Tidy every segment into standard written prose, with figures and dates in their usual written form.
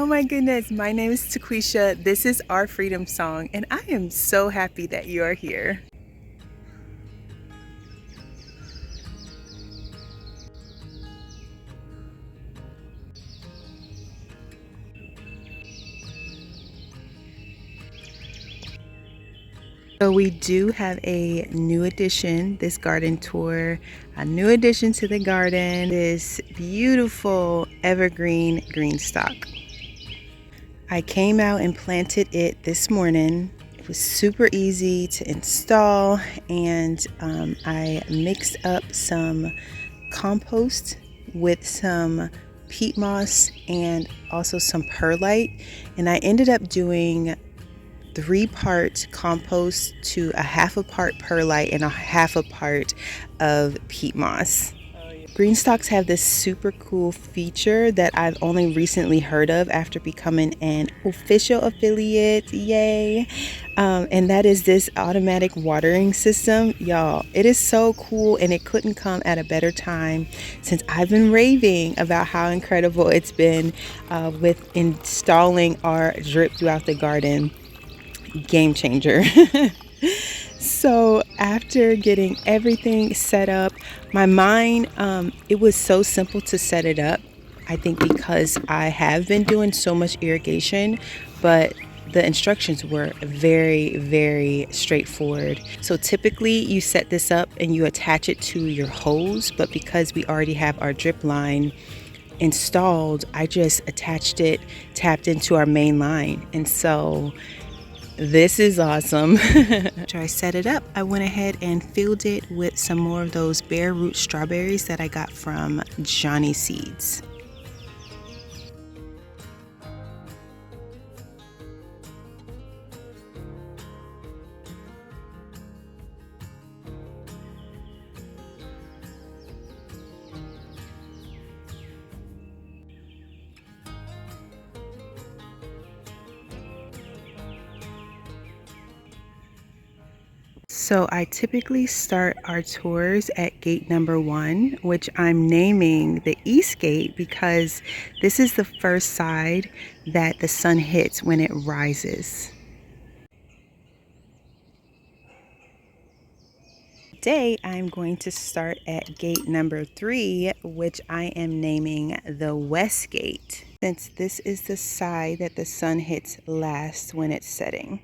Oh my goodness, my name is Taqueshia. This is Our Freedom Song, and I am so happy that you are here. So we do have a new addition, this garden tour, a new addition to the garden, this beautiful evergreen greenstalk. I came out and planted it this morning. It was super easy to install, and I mixed up some compost with some peat moss and also some perlite, and I ended up doing 3 part compost to a half a part perlite and a half a part of peat moss. Greenstalks have this super cool feature that I've only recently heard of after becoming an official affiliate, yay! And that is this automatic watering system. Y'all, it is so cool, and it couldn't come at a better time since I've been raving about how incredible it's been with installing our drip throughout the garden. Game changer. So after getting everything set up, my mind, it was so simple to set it up. I think because I have been doing so much irrigation, but the instructions were very, very straightforward. So typically you set this up and you attach it to your hose, but because we already have our drip line installed, I just attached it, tapped into our main line. And so this is awesome. After I set it up, I went ahead and filled it with some more of those bare root strawberries that I got from Johnny Seeds. So I typically start our tours at gate number 1, which I'm naming the East Gate because this is the first side that the sun hits when it rises. Today I'm going to start at gate number 3, which I am naming the West Gate, since this is the side that the sun hits last when it's setting.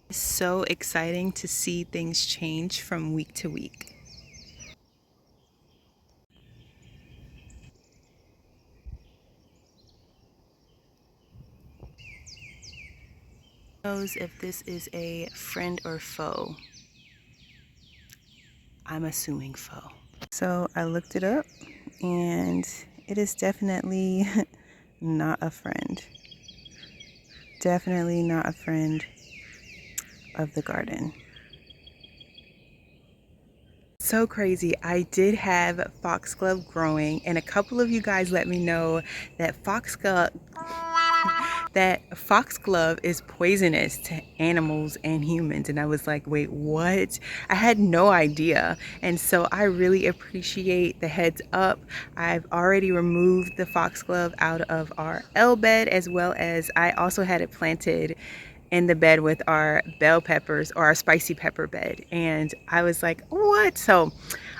It's so exciting to see things change from week to week. Who knows if this is a friend or foe? I'm assuming foe. So I looked it up, and it is definitely not a friend. Definitely not a friend of the garden. So crazy. I did have foxglove growing, and a couple of you guys let me know that foxglove is poisonous to animals and humans, and I was like, wait, what? I had no idea. And so I really appreciate the heads up. I've already removed the foxglove out of our L bed, as well as I also had it planted in the bed with our bell peppers, or our spicy pepper bed, and I was like, what? So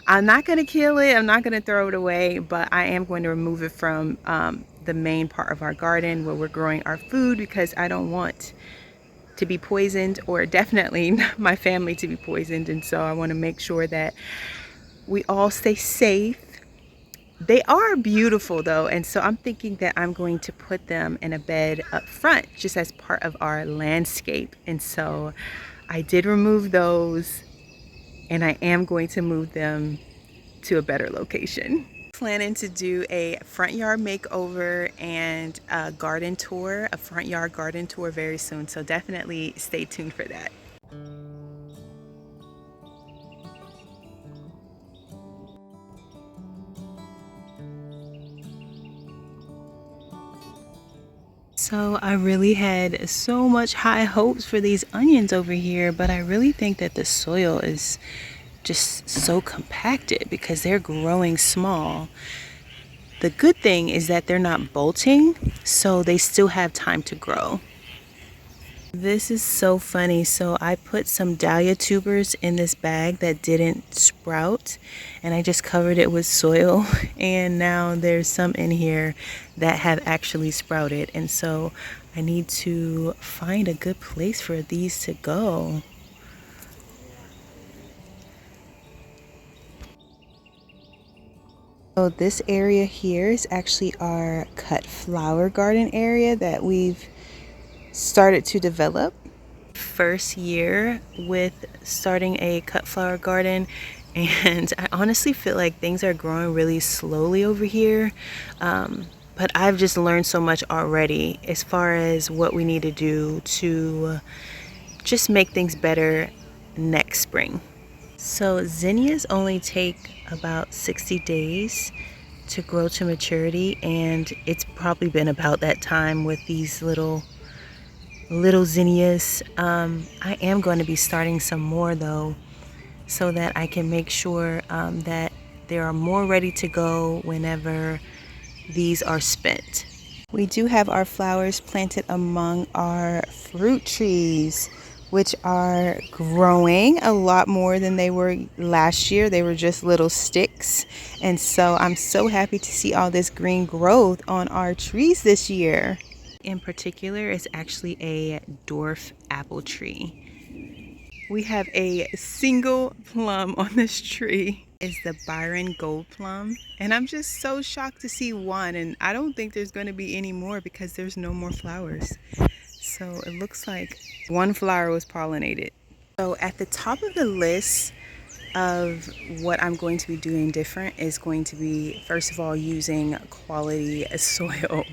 I'm not going to kill it, I'm not going to throw it away, but I am going to remove it from the main part of our garden where we're growing our food, because I don't want to be poisoned, or definitely my family to be poisoned. And so I want to make sure that we all stay safe. They are beautiful though, and so I'm thinking that I'm going to put them in a bed up front just as part of our landscape. And so I did remove those, and I am going to move them to a better location. Planning to do a front yard makeover and a garden tour, a front yard garden tour very soon, so definitely stay tuned for that. So I really had so much high hopes for these onions over here, but I really think that the soil is just so compacted because they're growing small. The good thing is that they're not bolting, so they still have time to grow. This is so funny. So I put some dahlia tubers in this bag that didn't sprout, and I just covered it with soil, and now there's some in here that have actually sprouted, and so I need to find a good place for these to go. So this area here is actually our cut flower garden area that we've started to develop. First year with starting a cut flower garden, and I honestly feel like things are growing really slowly over here, but I've just learned so much already as far as what we need to do to just make things better next spring. So zinnias only take about 60 days to grow to maturity, and it's probably been about that time with these little zinnias. I am going to be starting some more though, so that I can make sure that there are more ready to go whenever these are spent. We do have our flowers planted among our fruit trees, which are growing a lot more than they were last year. They were just little sticks, and so I'm so happy to see all this green growth on our trees this year. In particular is actually a dwarf apple tree. We have a single plum on this tree. It's the Byron Gold Plum, and I'm just so shocked to see one, and I don't think there's going to be any more because there's no more flowers. So it looks like one flower was pollinated. So at the top of the list of what I'm going to be doing different is going to be, first of all, using quality soil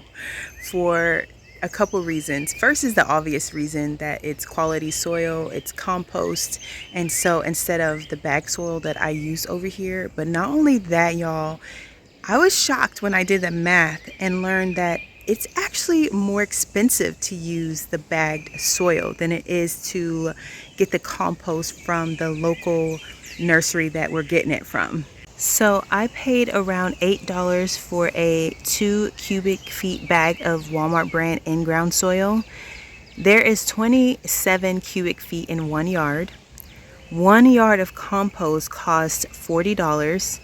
for a couple reasons. First is the obvious reason that it's quality soil, it's compost, and so instead of the bag soil that I use over here. But not only that, y'all, I was shocked when I did the math and learned that it's actually more expensive to use the bagged soil than it is to get the compost from the local nursery that we're getting it from. So I paid around $8 for a 2 cubic feet bag of Walmart brand in-ground soil. There is 27 cubic feet in 1 yard. 1 yard of compost costs $40.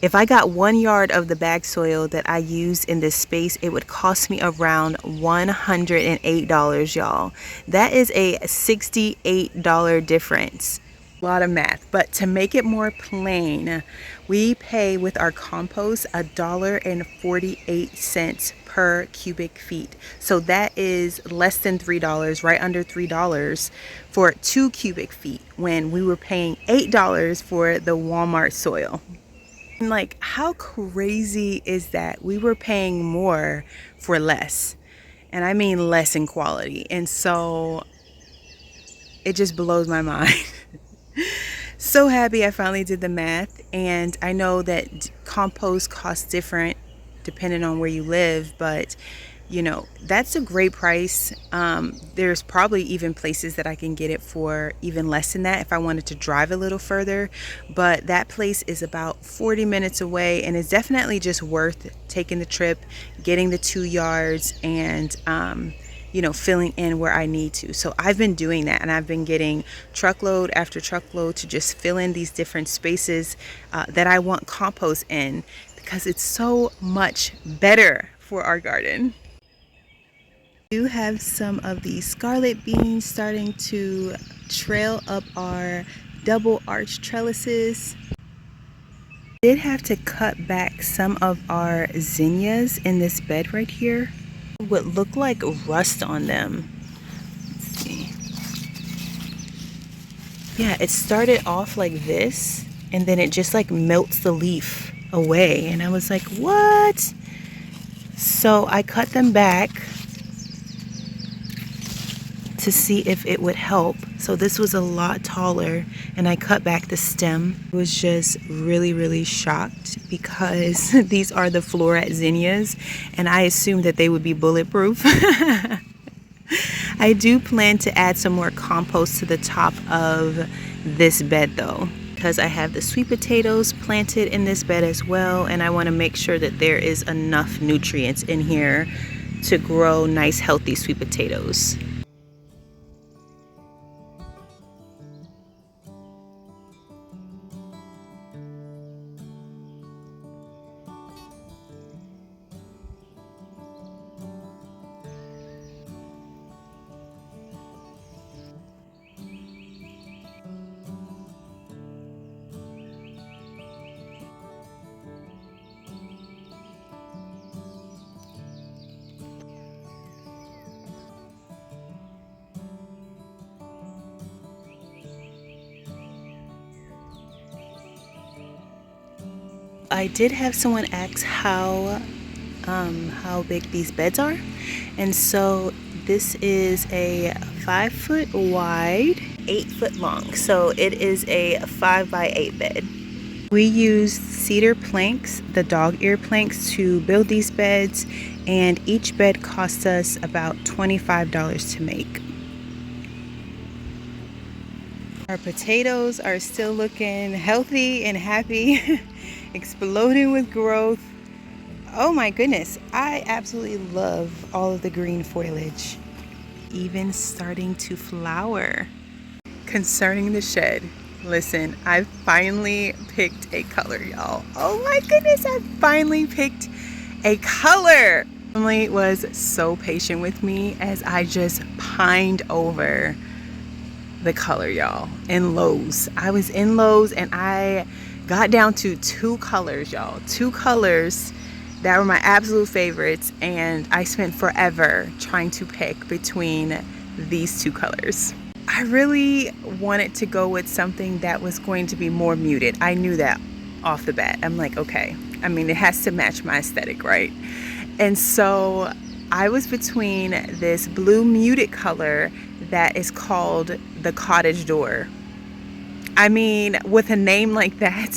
If I got 1 yard of the bag soil that I use in this space, it would cost me around $108, y'all. That is a $68 difference. A lot of math, but to make it more plain, we pay with our compost $1.48 per cubic feet. So that is less than $3, right under $3 for 2 cubic feet, when we were paying $8 for the Walmart soil. Like, how crazy is that? We were paying more for less, and I mean less in quality, and so it just blows my mind. So happy I finally did the math, and I know that compost costs different depending on where you live, but you know, that's a great price. There's probably even places that I can get it for even less than that if I wanted to drive a little further, but that place is about 40 minutes away, and it's definitely just worth taking the trip, getting the 2 yards, and you know, filling in where I need to. So I've been doing that, and I've been getting truckload after truckload to just fill in these different spaces that I want compost in, because it's so much better for our garden. We do have some of the scarlet beans starting to trail up our double arch trellises. I did have to cut back some of our zinnias in this bed right here. It would look like rust on them. Let's see. Yeah, it started off like this, and then it just like melts the leaf away, and I was like, what? So I cut them back to see if it would help. So this was a lot taller, and I cut back the stem. I was just really shocked because these are the floret zinnias, and I assumed that they would be bulletproof. I do plan to add some more compost to the top of this bed though, because I have the sweet potatoes planted in this bed as well, and I want to make sure that there is enough nutrients in here to grow nice healthy sweet potatoes. I did have someone ask how big these beds are, and so this is a 5 foot wide, 8 foot long, so it is a 5 by 8 bed. We used cedar planks, the dog ear planks, to build these beds, and each bed cost us about $25 to make. Our potatoes are still looking healthy and happy, exploding with growth. Oh my goodness, I absolutely love all of the green foliage. Even starting to flower. Concerning the shed, listen, I finally picked a color, y'all. Oh my goodness, I finally picked a color. Emily was so patient with me as I just pined over the color, y'all, in Lowe's. I was in Lowe's and I got down to 2 colors, y'all. 2 colors that were my absolute favorites, and I spent forever trying to pick between these 2 colors. I really wanted to go with something that was going to be more muted. I knew that off the bat. I'm like, okay, I mean, it has to match my aesthetic, right? And so I was between this blue muted color that is called the cottage door. I mean, with a name like that,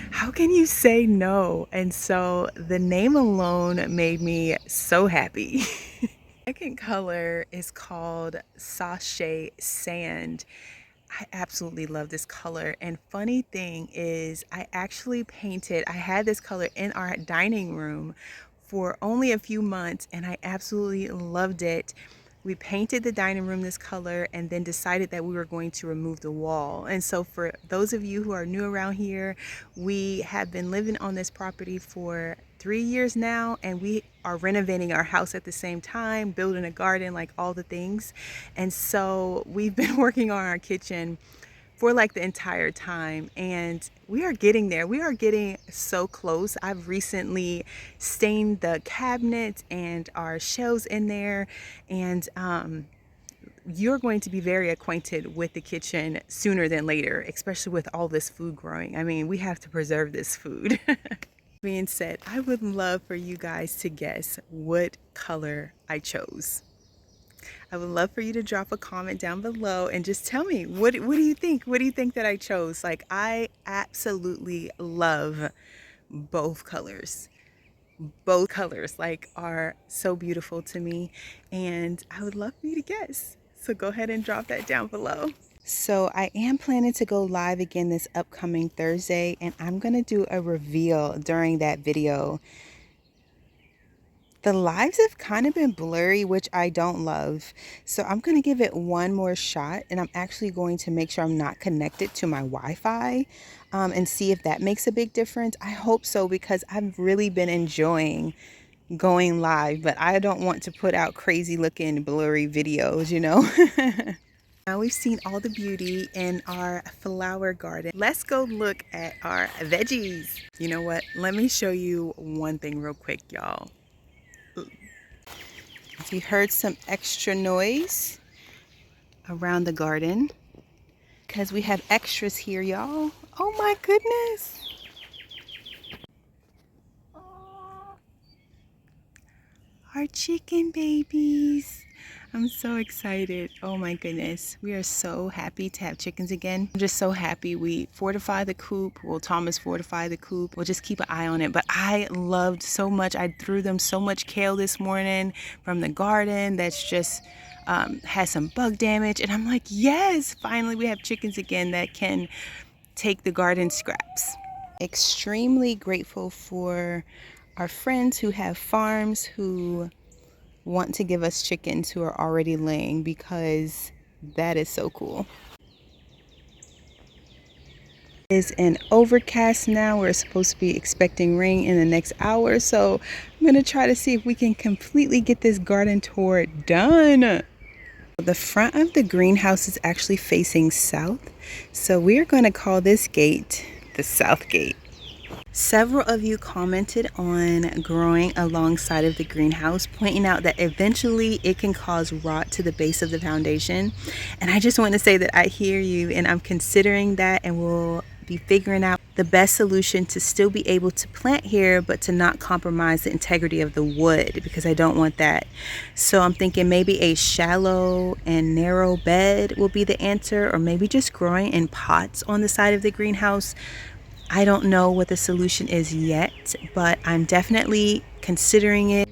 how can you say no? And so the name alone made me so happy. Second color is called Sachet Sand. I absolutely love this color, and funny thing is I had this color in our dining room for only a few months, and I absolutely loved it. We painted the dining room this color and then decided that we were going to remove the wall. And so for those of you who are new around here, we have been living on this property for 3 years now, and we are renovating our house at the same time, building a garden, like all the things. And so we've been working on our kitchen for like the entire time, and we are getting there. We are getting so close. I've recently stained the cabinets and our shelves in there, and you're going to be very acquainted with the kitchen sooner than later, especially with all this food growing. I mean, we have to preserve this food. Being said, I would love for you guys to guess what color I chose. I would love for you to drop a comment down below and just tell me, what do you think? What do you think that I chose? Like, I absolutely love both colors. Both colors like are so beautiful to me, and I would love for you to guess. So go ahead and drop that down below. So I am planning to go live again this upcoming Thursday, and I'm gonna do a reveal during that video. The lives have kind of been blurry, which I don't love. So I'm going to give it one more shot, and I'm actually going to make sure I'm not connected to my Wi-Fi and see if that makes a big difference. I hope so, because I've really been enjoying going live, but I don't want to put out crazy looking blurry videos, you know. Now we've seen all the beauty in our flower garden. Let's go look at our veggies. You know what? Let me show you one thing real quick, y'all. If you heard some extra noise around the garden, because we have extras here, y'all. Oh my goodness. Our chicken babies. I'm so excited. Oh my goodness. We are so happy to have chickens again. I'm just so happy we fortified the coop. Well, Thomas fortified the coop. We'll just keep an eye on it. But I loved so much. I threw them so much kale this morning from the garden that's just has some bug damage. And I'm like, yes, finally we have chickens again that can take the garden scraps. Extremely grateful for our friends who have farms who want to give us chickens who are already laying, because that is so cool. It is an overcast now. We're supposed to be expecting rain in the next hour, so I'm gonna try to see if we can completely get this garden tour done. The front of the greenhouse is actually facing south, so we are going to call this gate the south gate. Several of you commented on growing alongside of the greenhouse, pointing out that eventually it can cause rot to the base of the foundation. And I just want to say that I hear you, and I'm considering that, and we'll be figuring out the best solution to still be able to plant here, but to not compromise the integrity of the wood, because I don't want that. So I'm thinking maybe a shallow and narrow bed will be the answer, or maybe just growing in pots on the side of the greenhouse. I don't know what the solution is yet, but I'm definitely considering it.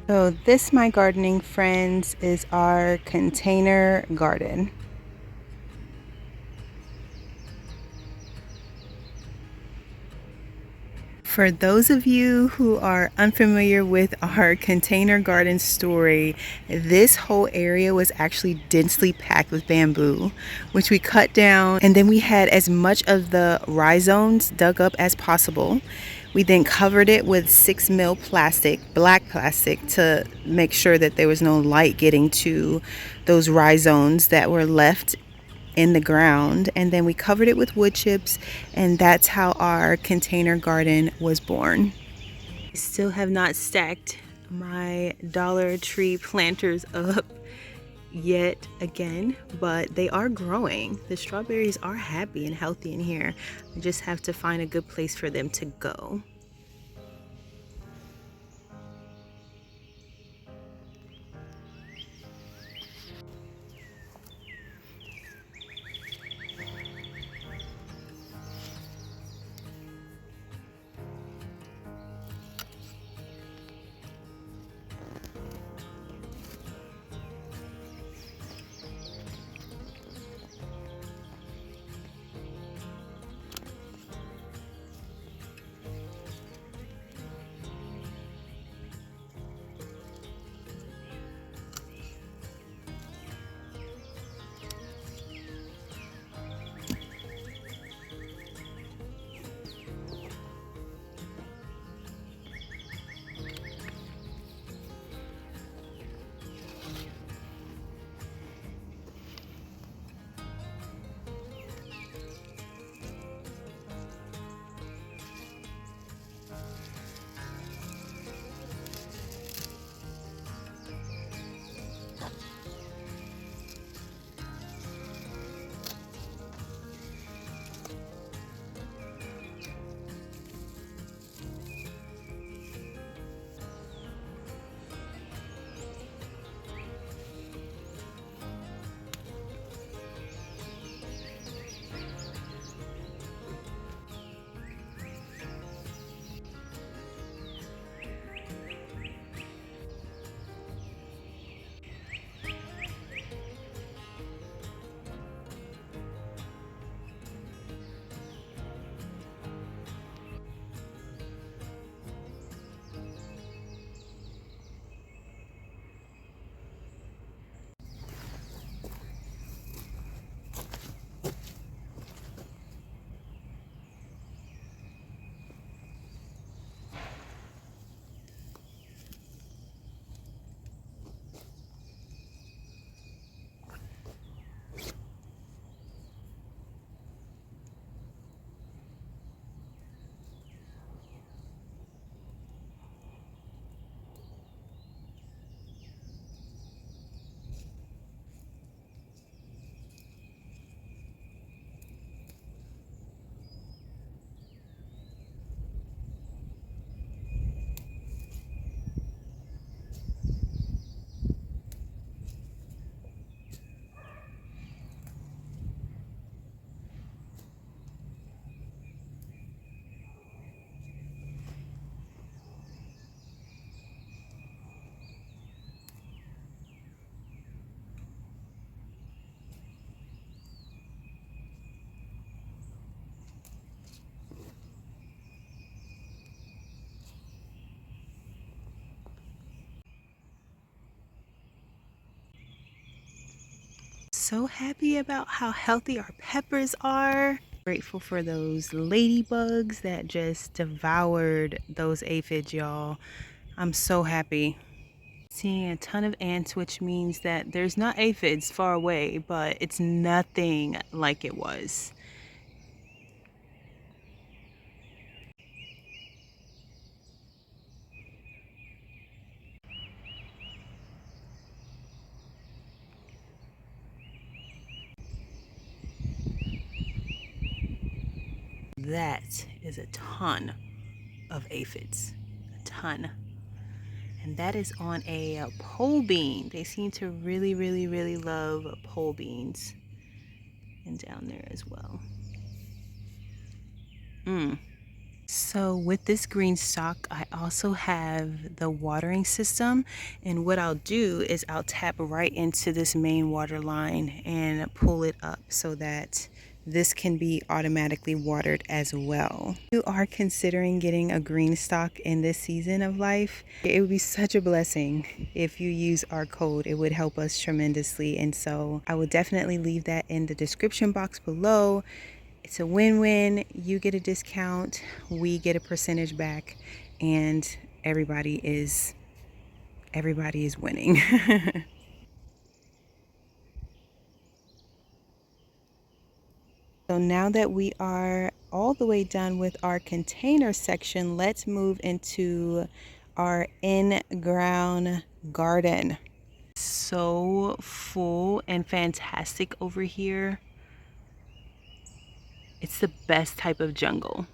So this, my gardening friends, is our container garden. For those of you who are unfamiliar with our container garden story, this whole area was actually densely packed with bamboo, which we cut down, and then we had as much of the rhizomes dug up as possible. We then covered it with 6 mil plastic, black plastic, to make sure that there was no light getting to those rhizomes that were left in the ground, and then we covered it with wood chips, and that's how our container garden was born. I still have not stacked my Dollar Tree planters up yet again, but they are growing. The strawberries are happy and healthy in here. I just have to find a good place for them to go. so happy about how healthy our peppers are. Grateful for those ladybugs that just devoured those aphids, y'all. I'm so happy. Seeing a ton of ants, which means that there's not aphids far away, but it's nothing like it was. That is a ton of aphids, a ton. And that is on a pole bean. They seem to really, really, really love pole beans. And down there as well. So with this green stock, I also have the watering system, and what I'll do is I'll tap right into this main water line and pull it up so that this can be automatically watered as well. If you are considering getting a green stock in this season of life, it would be such a blessing if you use our code. It would help us tremendously, and so I will definitely leave that in the description box below. It's a win-win. You get a discount, we get a percentage back, and everybody is winning. So now that we are all the way done with our container section, let's move into our in-ground garden. So full and fantastic over here. It's the best type of jungle.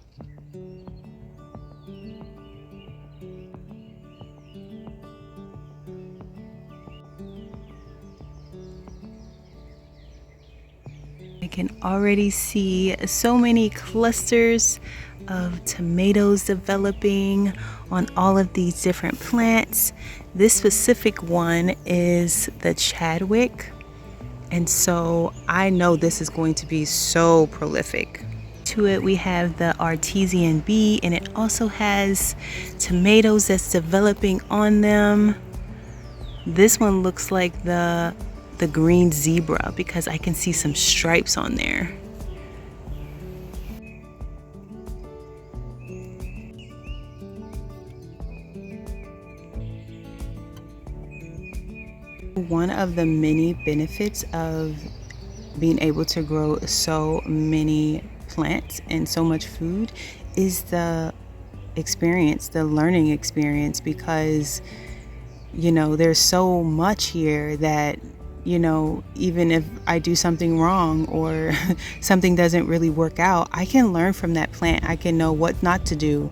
I can already see so many clusters of tomatoes developing on all of these different plants. This specific one is the Chadwick, and so I know this is going to be so prolific. To it we have the artesian bee, and it also has tomatoes that's developing on them. This one looks like the green zebra because I can see some stripes on there. One of the many benefits of being able to grow so many plants and so much food is the experience, the learning experience, because you know there's so much here that even if I do something wrong or something doesn't really work out, I can learn from that plant. I can know what not to do,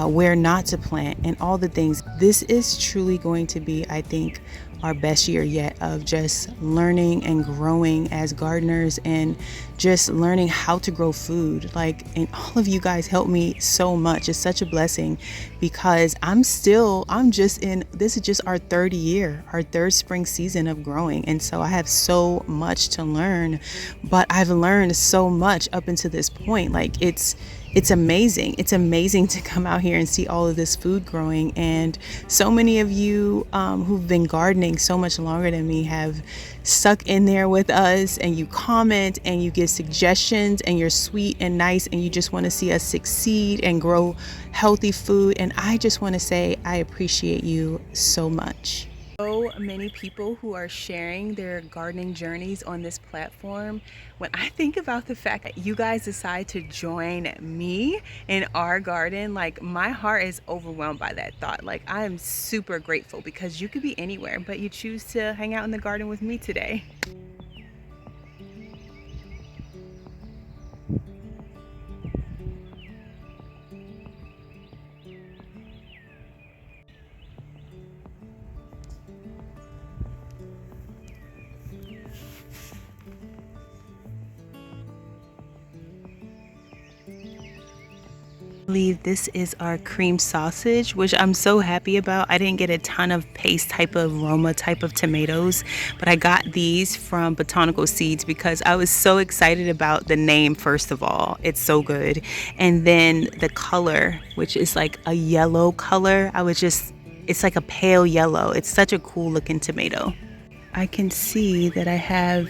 where not to plant, and all the things. This is truly going to be, I think, our best year yet of just learning and growing as gardeners and just learning how to grow food. And all of you guys help me so much. It's such a blessing because this is just our third year, our third spring season of growing. And so I have so much to learn, but I've learned so much up until this point. It's amazing. It's amazing to come out here and see all of this food growing. And so many of you who've been gardening so much longer than me have stuck in there with us, and you comment and you give suggestions, and you're sweet and nice, and you just want to see us succeed and grow healthy food. And I just want to say I appreciate you so much. So many people who are sharing their gardening journeys on this platform. When I think about the fact that you guys decide to join me in our garden, my heart is overwhelmed by that thought. I am super grateful because you could be anywhere, but you choose to hang out in the garden with me today. I believe this is our cream sausage, which I'm so happy about. I didn't get a ton of paste type of Roma type of tomatoes, but I got these from Botanical Seeds because I was so excited about the name. First of all, it's so good, and then the color, which is like a yellow color. It's like a pale yellow. It's such a cool looking tomato. I can see that I have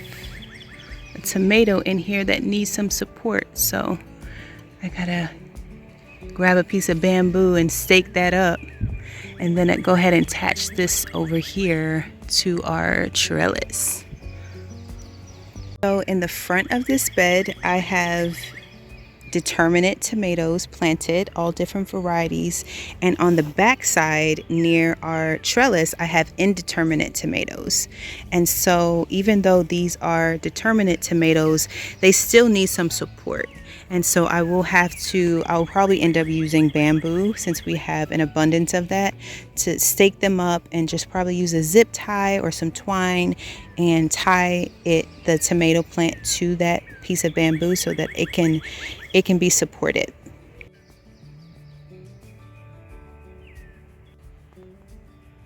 a tomato in here that needs some support. So I gotta grab a piece of bamboo and stake that up, and then I go ahead and attach this over here to our trellis. So in the front of this bed, I have determinate tomatoes planted, all different varieties, and on the back side near our trellis I have indeterminate tomatoes. And so even though these are determinate tomatoes, they still need some support, and so I'll probably end up using bamboo, since we have an abundance of that, to stake them up, and just probably use a zip tie or some twine and tie the tomato plant to that piece of bamboo so that it can be supported.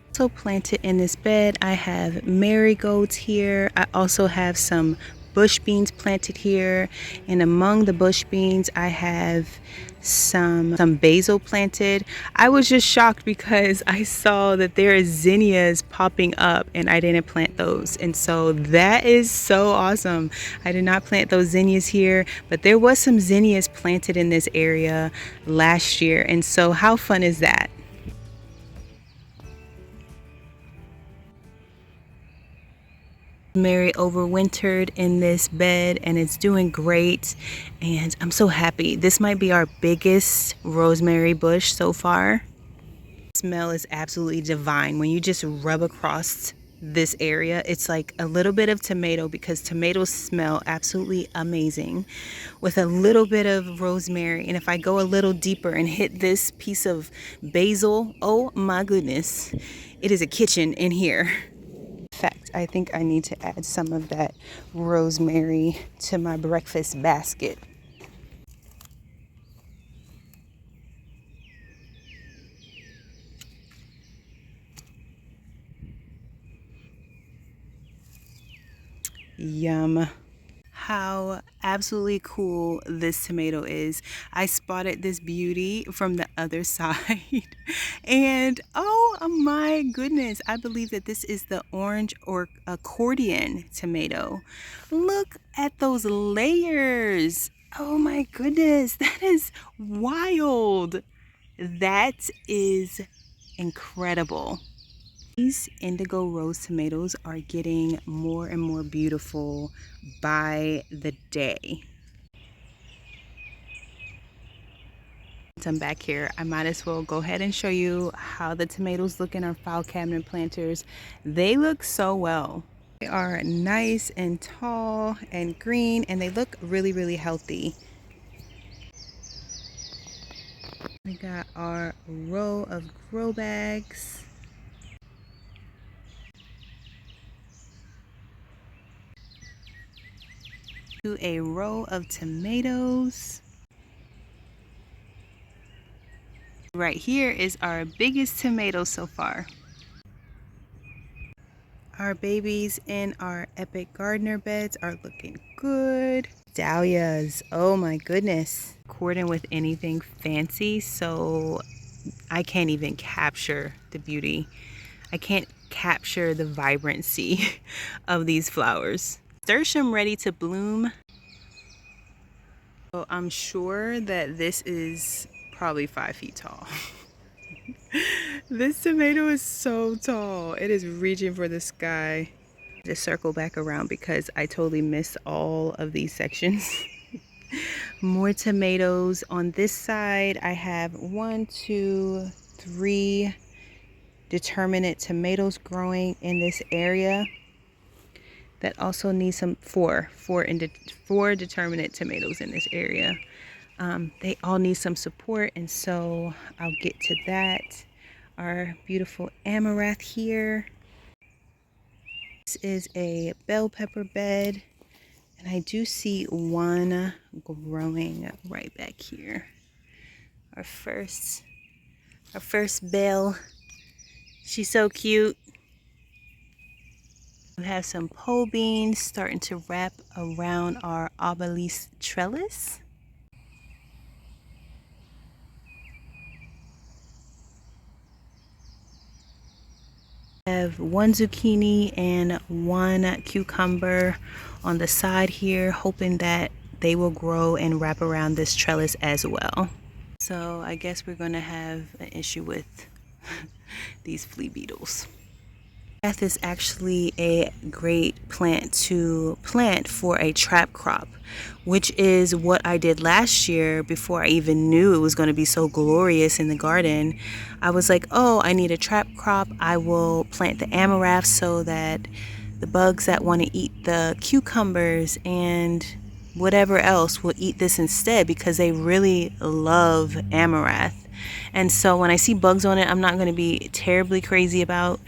Also planted in this bed, I have marigolds here. I also have some bush beans planted here, and among the bush beans I have some basil planted. I was just shocked because I saw that there are zinnias popping up and I didn't plant those, and so that is so awesome. I did not plant those zinnias here, but there was some zinnias planted in this area last year, and so how fun is that? Rosemary overwintered in this bed and it's doing great, and I'm so happy. This might be our biggest rosemary bush so far. The smell is absolutely divine. When you just rub across this area, it's like a little bit of tomato, because tomatoes smell absolutely amazing, with a little bit of rosemary. And if I go a little deeper and hit this piece of basil, oh my goodness, it is a kitchen in here. In fact, I think I need to add some of that rosemary to my breakfast basket. Yum. How absolutely cool this tomato is. I spotted this beauty from the other side and oh my goodness, I believe that this is the orange or accordion tomato. Look at those layers. Oh my goodness, that is wild. That is incredible. These indigo rose tomatoes are getting more and more beautiful by the day. Since I'm back here, I might as well go ahead and show you how the tomatoes look in our file cabinet planters. They look so well. They are nice and tall and green, and they look really, really healthy. We got our row of grow bags. To a row of tomatoes. Right here is our biggest tomato so far. Our babies in our epic gardener beds are looking good. Dahlias, oh my goodness. Cordon with anything fancy, so I can't even capture the beauty. I can't capture the vibrancy of these flowers. Nasturtium ready to bloom. So I'm sure that this is probably 5 feet tall. This tomato is so tall. It is reaching for the sky. Just circle back around because I totally missed all of these sections. More tomatoes on this side. I have 1, 2, 3 determinate tomatoes growing in this area. That also needs some four determinate tomatoes in this area. They all need some support, and so I'll get to that. Our beautiful amaranth here. This is a bell pepper bed, and I do see one growing right back here. Our first bell. She's so cute. We have some pole beans starting to wrap around our obelisk trellis. have one zucchini and one cucumber on the side here, hoping that they will grow and wrap around this trellis as well. So I guess we're going to have an issue with these flea beetles. Path is actually a great plant to plant for a trap crop, which is what I did last year before I even knew it was going to be so glorious in the garden. I was like, oh, I need a trap crop. I will plant the amaranth so that the bugs that want to eat the cucumbers and whatever else will eat this instead, because they really love amaranth. And so when I see bugs on it, I'm not going to be terribly crazy about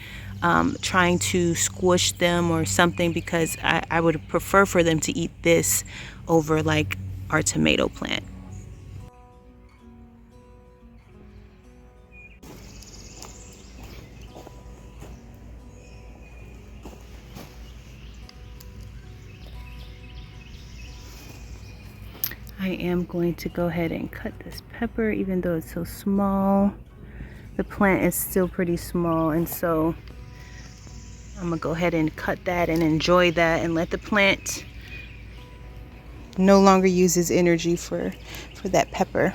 trying to squish them or something, because I would prefer for them to eat this over like our tomato plant. I am going to go ahead and cut this pepper, even though it's so small. The plant is still pretty small, and so I'm gonna go ahead and cut that and enjoy that and let the plant no longer use its energy for that pepper.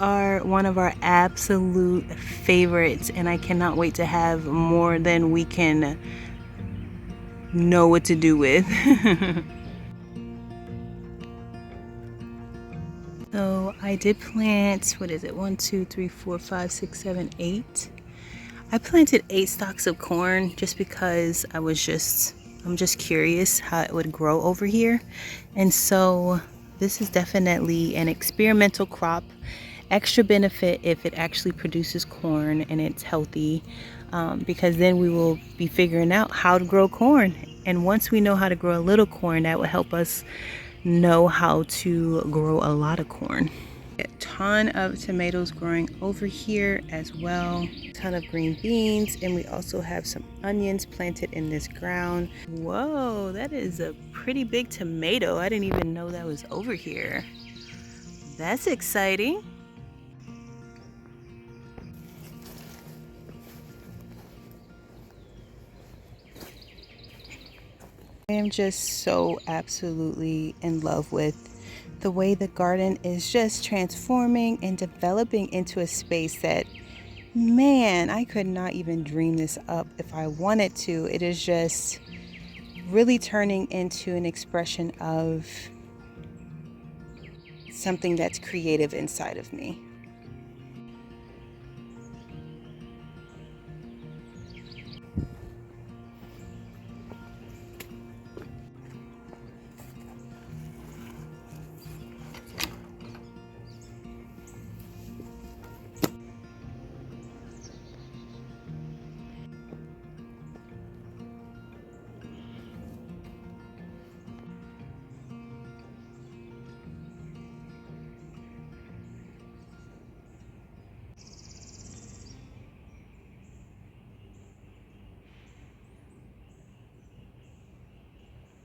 Are one of our absolute favorites, and I cannot wait to have more than we can know what to do with. So I did plant, what is it, 1 2 3 4 5 6 7 8. I planted 8 stalks of corn just because I'm just curious how it would grow over here. And so this is definitely an experimental crop. Extra benefit if it actually produces corn and it's healthy, because then we will be figuring out how to grow corn. And once we know how to grow a little corn, that will help us know how to grow a lot of corn. A ton of tomatoes growing over here as well, a ton of green beans, and we also have some onions planted in this ground. Whoa, that is a pretty big tomato. I didn't even know that was over here. That's exciting. I am just so absolutely in love with the way the garden is just transforming and developing into a space that, man, I could not even dream this up if I wanted to. It is just really turning into an expression of something that's creative inside of me.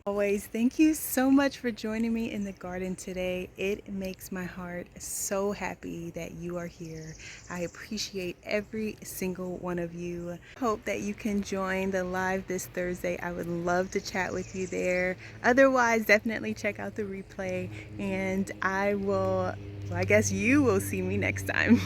Always, thank you so much for joining me in the garden today. It makes my heart so happy that you are here. I appreciate every single one of you. Hope that you can join the live this Thursday. I would love to chat with you there. Otherwise, definitely check out the replay, and I guess you will see me next time.